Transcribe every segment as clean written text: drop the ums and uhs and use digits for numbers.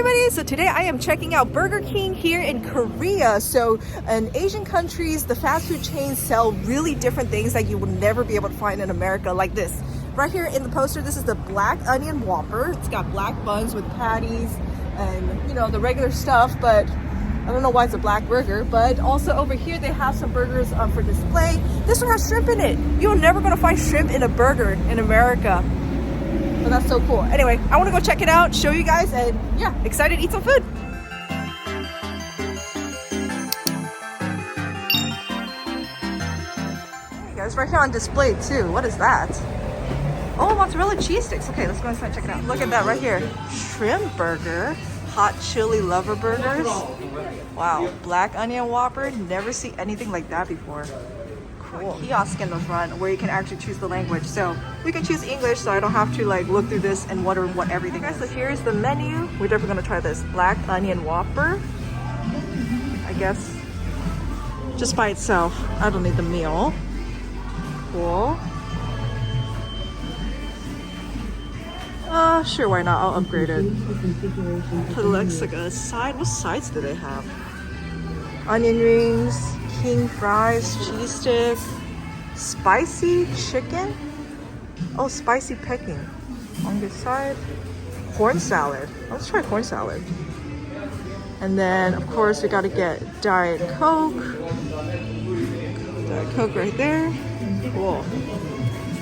everybody, so today I am checking out Burger King here in Korea. So in Asian countries, the fast food chains sell really different things that you would never be able to find in America, like this. Right here in the poster, this is the black onion Whopper. It's got black buns with patties and, you know, the regular stuff, but I don't know why it's a black burger. But also over here, they have some burgers for display. This one has shrimp in it. You're never gonna find shrimp in a burger in America. So that's so cool. Anyway, I wanna go check it out, show you guys, and yeah, excited to eat some food. Hey guys, right here on display too. What is that? Oh, mozzarella cheese sticks. Okay, let's go inside and check it out. Look at that right here. Shrimp burger, hot chili lover burgers. Wow, black onion Whopper. Never see anything like that before. Cool. Kiosk in the front where you can actually choose the language. So we can choose English, so I don't have to like look through this and wonder what everything is. So here's the menu. We're definitely gonna try this black onion Whopper. I guess just by itself. I don't need the meal. Cool. Sure, why not? I'll upgrade it. It looks like a side. What sides do they have? Onion rings, king fries, cheese stick, spicy chicken. Oh, spicy Peking on this side. Corn salad. Let's try corn salad. And then, of course, we gotta get Diet Coke. Diet Coke right there. Cool.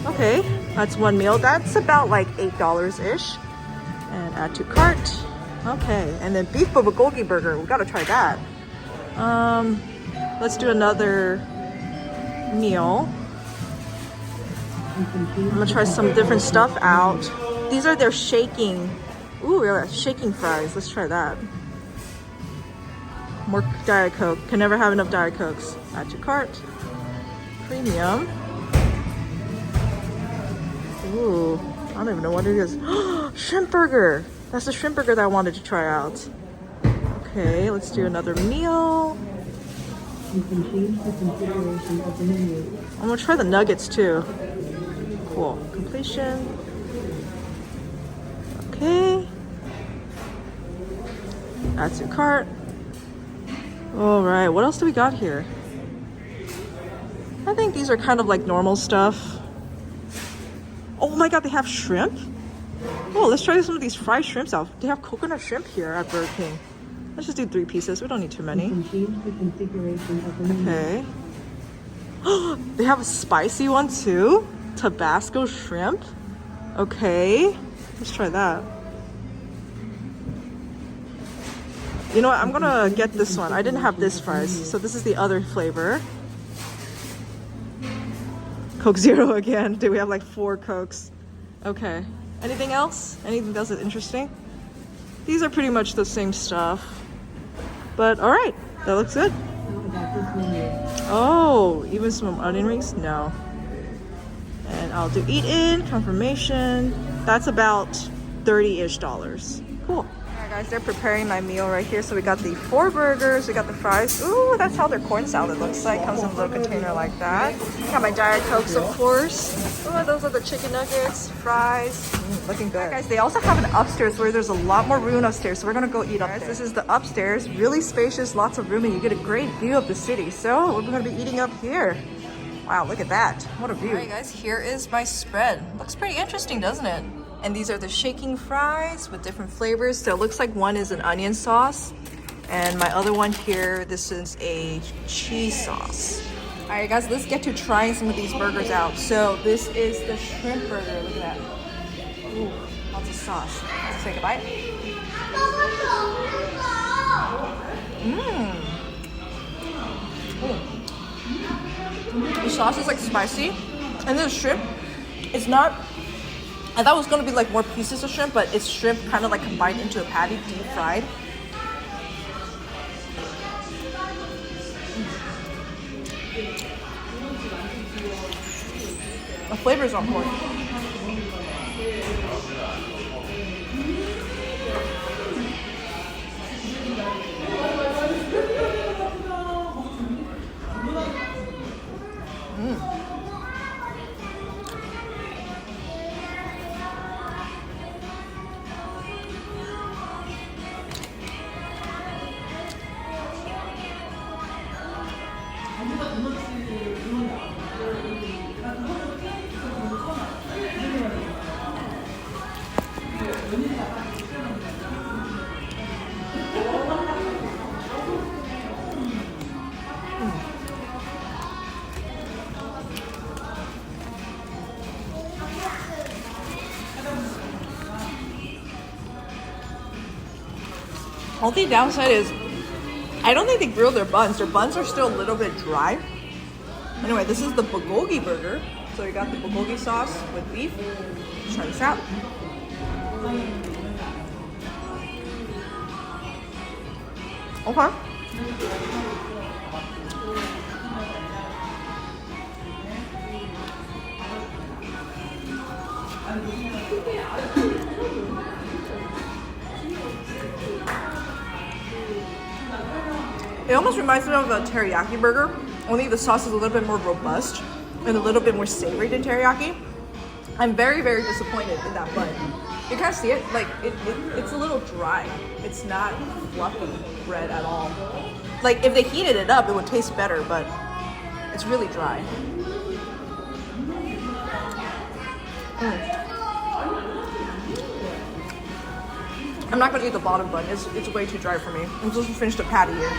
Okay, that's one meal. That's about like $8-ish. And add to cart. Okay, and then beef Bulgogi burger. We gotta try that. Let's do another meal. I'm gonna try some different stuff out. These are their shaking. Ooh, yeah, shaking fries. Let's try that. More Diet Coke. Can never have enough Diet Cokes. Add to cart. Premium. Ooh, I don't even know what it is. Shrimp burger. That's the shrimp burger that I wanted to try out. Okay, let's do another meal. You can change the configuration of the menu. I'm gonna try the nuggets too. Cool. Completion. Okay. Add to cart. All right, what else do we got here? I think these are kind of like normal stuff. Oh my god, they have shrimp? Oh, let's try some of these fried shrimps out. They have coconut shrimp here at Burger King. Let's just do 3 pieces. We don't need too many. Okay. They have a spicy one too. Tabasco shrimp. Okay. Let's try that. You know what? I'm gonna get this one. I didn't have this fries, so this is the other flavor. Coke Zero again. Do we have like 4 Cokes? Okay. Anything else? Anything else that's interesting? These are pretty much the same stuff. But all right, that looks good. Oh, even some onion rings? No. And I'll do eat in, confirmation. That's about $30-ish. Cool. Alright guys, they're preparing my meal right here. So we got the 4 burgers, we got the fries. Ooh, that's how their corn salad looks like. Comes in a little container like that. Got my Diet Cokes, of course. Oh, those are the chicken nuggets, fries. Looking good. Right, guys, they also have an upstairs where there's a lot more room upstairs. So we're gonna go eat up there. This is the upstairs, really spacious, lots of room, and you get a great view of the city. So we're gonna be eating up here. Wow, look at that. What a view. Alright guys, here is my spread. Looks pretty interesting, doesn't it? And these are the shaking fries with different flavors. So it looks like one is an onion sauce. And my other one here, this is a cheese sauce. All right, guys, let's get to trying some of these burgers out. So this is the shrimp burger. Look at that. Ooh, lots of sauce. Let's take a bite. Mmm. The sauce is like spicy. And then the shrimp, it's not... I thought it was gonna be like more pieces of shrimp, but it's shrimp kind of like combined into a patty, deep fried. The flavor is on point. Only downside is I don't think they grilled their buns. Their buns are still a little bit dry. Anyway, this is the Bulgogi burger. So we got the Bulgogi sauce with beef. Let's try this out. Okay. It almost reminds me of a teriyaki burger, only the sauce is a little bit more robust and a little bit more savory than teriyaki. I'm very, very disappointed in that bun. You can't see it, like it's a little dry. It's not fluffy bread at all. Like if they heated it up, it would taste better, but it's really dry. I'm not gonna eat the bottom bun. It's way too dry for me. I'm supposed to finish the patty here.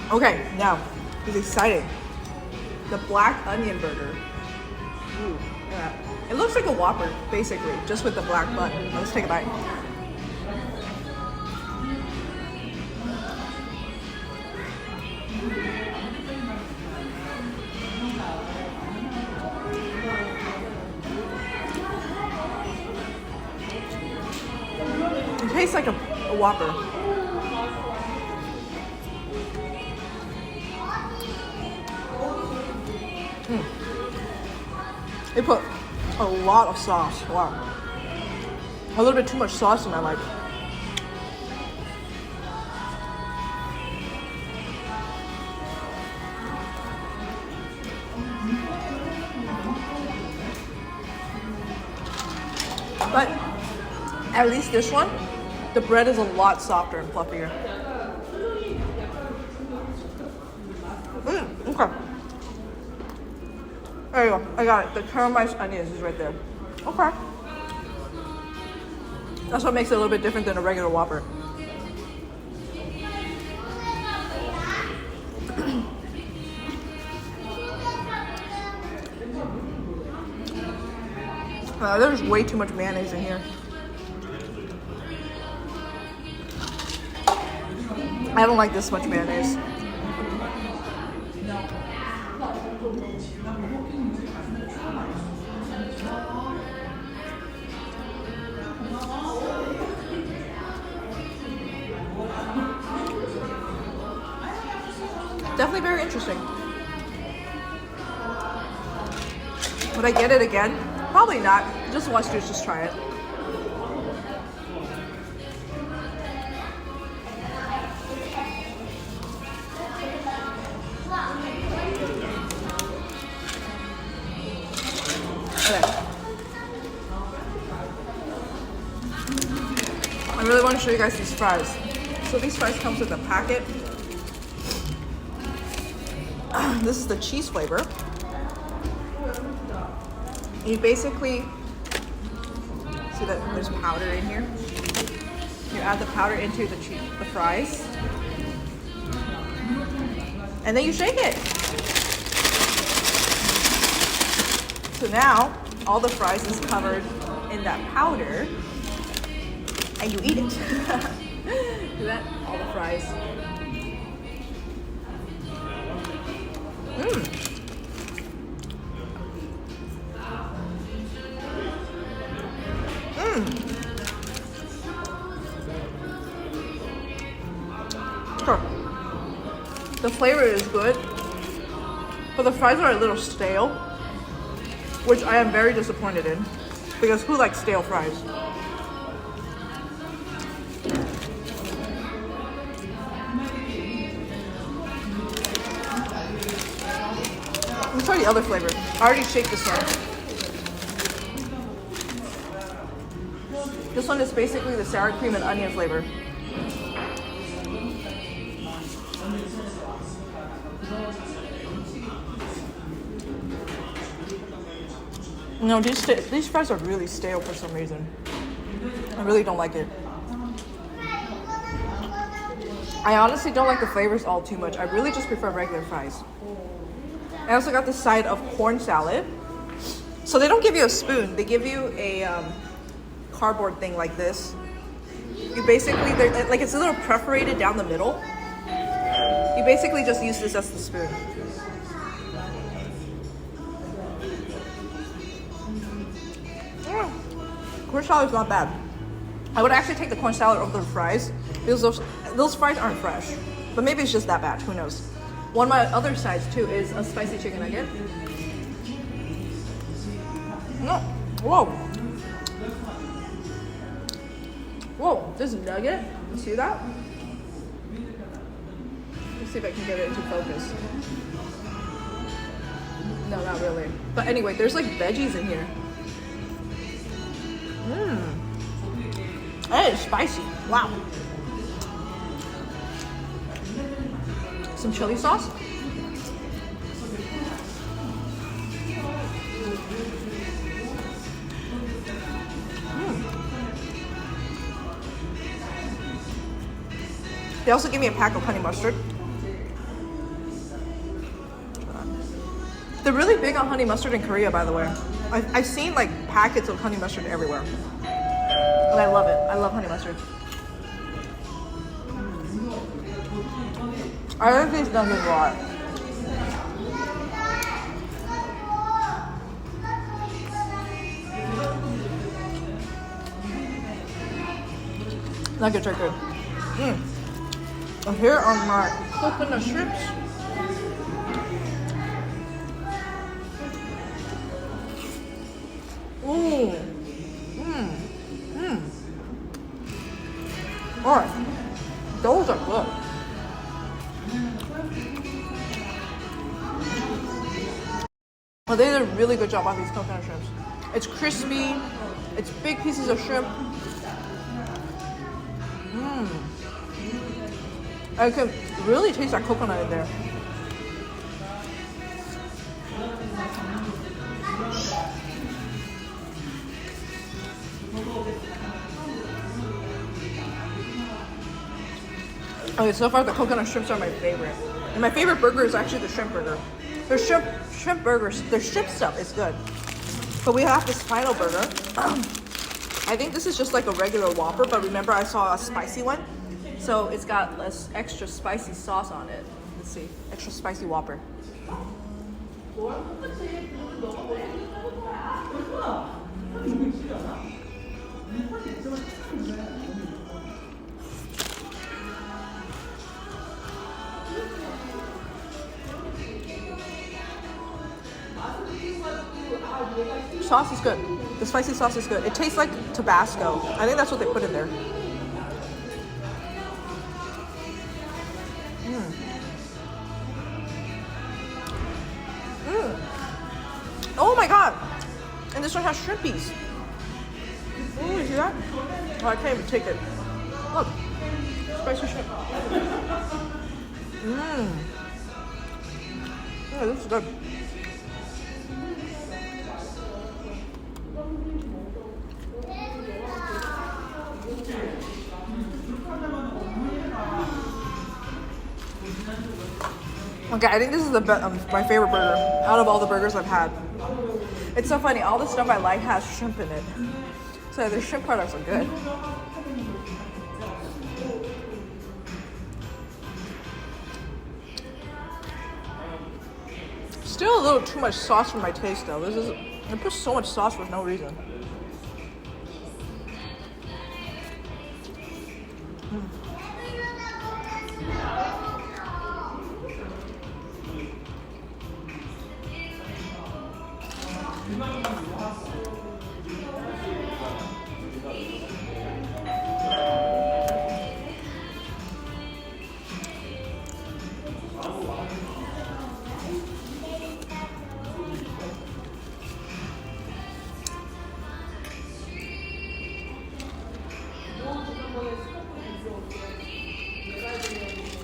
Okay, now it's exciting. The black onion burger. Ooh, yeah. It looks like a Whopper, basically, just with the black bun. Let's take a bite. It tastes like a Whopper. They put a lot of sauce. Wow. A little bit too much sauce in my life. But at least this one, the bread is a lot softer and fluffier. Okay. There you go. I got it. The caramelized onions is right there. Okay. That's what makes it a little bit different than a regular Whopper. There's way too much mayonnaise in here. I don't like this much mayonnaise. Definitely very interesting. Would I get it again? Probably not. Just once to just try it. Okay. I really want to show you guys these fries. So these fries comes with a packet. This is the cheese flavor. You basically see that there's powder in here. You add the powder into the fries, and then you shake it. So now all the fries is covered in that powder, and you eat it. See that? All the fries. Sure. The flavor is good, but the fries are a little stale, which I am very disappointed in, because who likes stale fries? try the other flavor. I already shaked this one. This one is basically the sour cream and onion flavor. No, these fries are really stale for some reason. I really don't like it. I honestly don't like the flavors all too much. I really just prefer regular fries. I also got the side of corn salad. So they don't give you a spoon. They give you a cardboard thing like this. You basically, like it's a little perforated down the middle. You basically just use this as the spoon. Corn salad is not bad. I would actually take the corn salad over the fries because those fries aren't fresh. But maybe it's just that bad. Who knows? One of my other sides too is a spicy chicken nugget. No, whoa, whoa! This nugget. You see that? Let's see if I can get it into focus. No, not really. But anyway, there's like veggies in here. That is spicy. Wow. Some chili sauce. They also give me a pack of honey mustard. They're really big on honey mustard in Korea, by the way. I've seen like packets of honey mustard everywhere. And I love it. I love honey mustard. I like these nuggets a lot. Nuggets are good. And here are my coconut strips. Ooh. Alright. Those are good. Well, they did a really good job on these coconut shrimps. It's crispy. It's big pieces of shrimp. I can really taste that coconut in there. Okay, so far the coconut shrimps are my favorite. And my favorite burger is actually the shrimp burger. Their shrimp burgers, their shrimp stuff is good. But we have this final burger. I think this is just like a regular Whopper, but remember I saw a spicy one? So it's got less extra spicy sauce on it. Let's see, extra spicy Whopper. Sauce is good. The spicy sauce is good. It tastes like Tabasco. I think that's what they put in there. Oh my god! And this one has shrimpies. Oh, you see that? Oh, I can't even take it. Look, spicy shrimp. Yeah, this is good. Okay, I think this is the my favorite burger out of all the burgers I've had. It's so funny, all the stuff I like has shrimp in it. So the shrimp products are good. Still a little too much sauce for my taste though. I put so much sauce for no reason.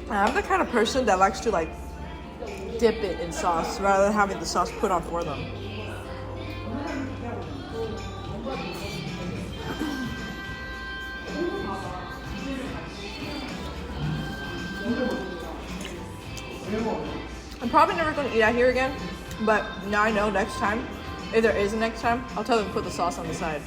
I'm the kind of person that likes to like dip it in sauce rather than having the sauce put on for them. I'm probably never going to eat out here again, but now I know next time, if there is a next time, I'll tell them to put the sauce on the side.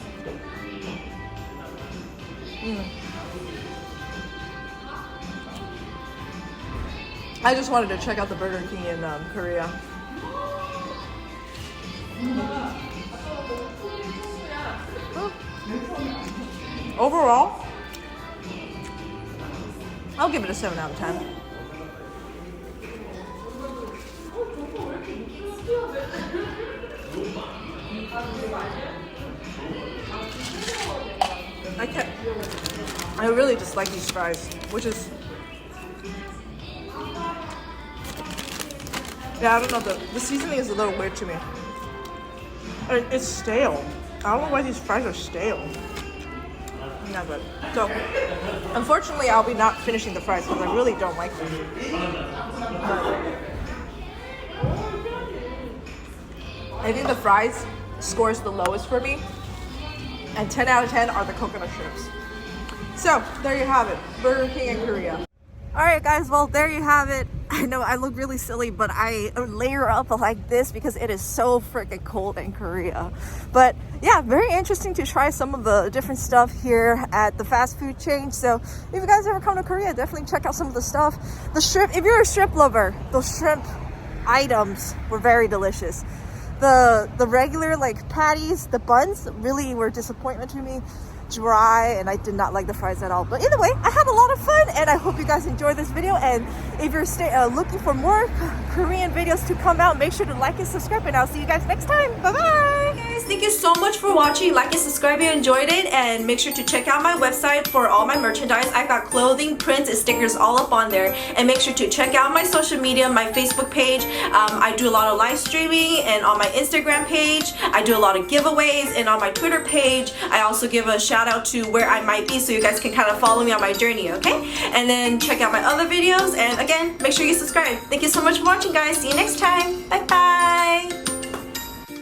I just wanted to check out the Burger King in Korea. Overall, I'll give it a 7 out of 10. I really just like these fries, which is, yeah, I don't know, the seasoning is a little weird to me. It's stale. I don't know why these fries are stale. Not good. So, unfortunately, I'll be not finishing the fries because I really don't like them. I think the fries scores the lowest for me, and 10 out of 10 are the coconut shrimps. So, there you have it. Burger King in Korea. Alright guys, well there you have it. I know I look really silly, but I layer up like this because it is so freaking cold in Korea. But yeah, very interesting to try some of the different stuff here at the fast food chain. So if you guys ever come to Korea, definitely check out some of the stuff. The shrimp, if you're a shrimp lover, those shrimp items were very delicious. The regular like patties, the buns really were a disappointment to me. Dry, and I did not like the fries at all. But either way, I had a lot of fun, and I hope you guys enjoyed this video. And if you're looking for more Korean videos to come out, make sure to like and subscribe, and I'll see you guys next time. Bye bye guys, thank you so much for watching. Like and subscribe if you enjoyed it, and make sure to check out my website for all my merchandise. I've got clothing, prints, and stickers all up on there. And make sure to check out my social media, my Facebook page. I do a lot of live streaming, and on my Instagram page I do a lot of giveaways, and on my Twitter page I also give a shout out to where I might be, so you guys can kind of follow me on my journey, okay? And then check out my other videos, and again, make sure you subscribe. Thank you so much for watching guys. See you next time. Bye bye.